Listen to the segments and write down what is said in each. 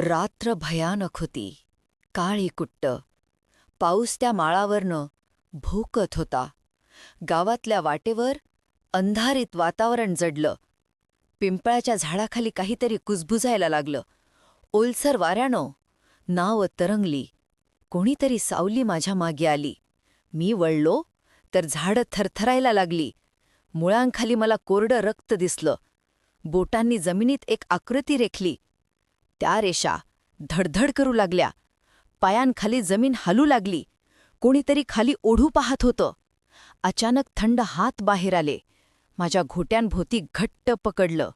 रात्र भयानक होती. काळी कुट्ट. पाऊस त्या माळावरनं भोकत होता. गावातल्या वाटेवर अंधारीत वातावरण जडलं. पिंपळाच्या झाडाखाली काहीतरी कुजबुजायला लागलं. ओलसर वाऱ्यानं नाव तरंगली. कोणीतरी सावली माझ्या मागे आली. मी वळलो तर झाडं थरथरायला लागली. मुळांखाली मला कोरडं रक्त दिसलं. बोटांनी जमिनीत एक आकृती रेखली. त्या रेषा धडधड करू लागल्या. पायांखाली जमीन हलू लागली. कोणीतरी खाली ओढू पाहत होतं. अचानक थंड हात बाहेर आले. माझ्या घोट्यांभोवती घट्ट पकडलं.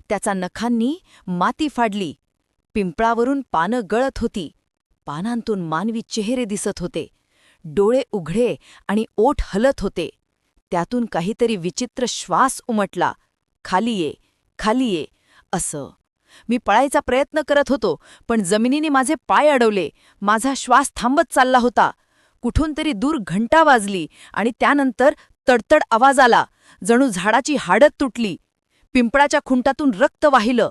त्याचा नखांनी माती फाडली. पिंपळावरून पानं गळत होती. पानांतून मानवी चेहरे दिसत होते. डोळे उघडे आणि ओठ हलत होते. त्यातून काहीतरी विचित्र श्वास उमटला. खाली ये, खाली ये, असं. मी पळायचा प्रयत्न करत होतो, पण जमिनीने माझे पाय अडवले. माझा श्वास थांबत चालला होता. कुठून तरी दूर घंटा वाजली आणि त्यानंतर तडतड आवाज आला. जणू झाडाची हाडं तुटली. पिंपळाच्या खुंटातून रक्त वाहिलं.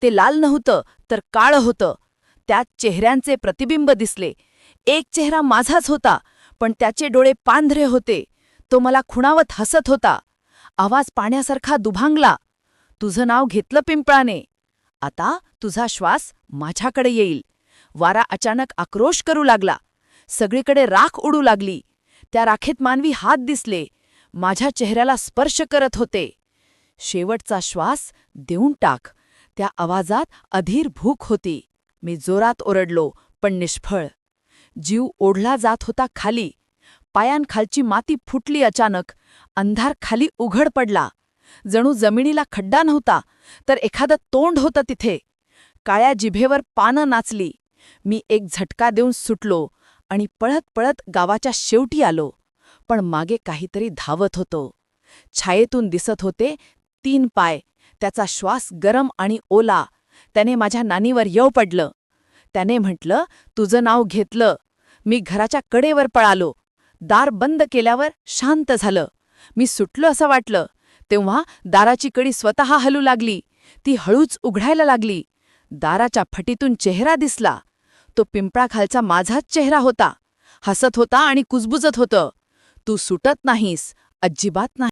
ते लाल नव्हतं तर काळं होतं. त्यात चेहऱ्यांचे प्रतिबिंब दिसले. एक चेहरा माझाच होता, पण त्याचे डोळे पांढरे होते. तो मला खुणावत हसत होता. आवाज पाण्यासारखा दुभांगला. तुझं नाव घेतलं पिंपळाने. आता तुझा श्वास माझ्याकडे येईल. वारा अचानक आक्रोश करू लागला. सगळीकडे राख उडू लागली. त्या राखेत मानवी हात दिसले. माझ्या चेहऱ्याला स्पर्श करत होते. शेवटचा श्वास देऊन टाक. त्या आवाजात अधीर भूक होती. मी जोरात ओरडलो, पण निष्फळ. जीव ओढला जात होता खाली. पायांखालची माती फुटली अचानक. अंधार खाली उघड पडला. जणू जमिनीला खड्डा नव्हता, तर एखादं तोंड होतं तिथे. काळ्या जिभेवर पानं नाचली. मी एक झटका देऊन सुटलो आणि पळत पळत गावाच्या शेवटी आलो. पण मागे काहीतरी धावत होतं. छायेतून दिसत होते 3 पाय. त्याचा श्वास गरम आणि ओला. त्याने माझ्या नानीवर येऊ पडलं. त्याने म्हटलं, तुझं नाव घेतलं. मी घराच्या कडेवर पळालो. दार बंद केल्यावर शांत झालं. मी सुटलो असं वाटलं. तेव्हा दाराची कडी स्वतः हलू लागली. ती हळूच उघडायला लागली. दाराच्या फटीतून चेहरा दिसला. तो पिंपळाखालचा माझाच चेहरा होता. हसत होता आणि कुजबुजत होतं. तू सुटत नाहीस, अजिबात नाही.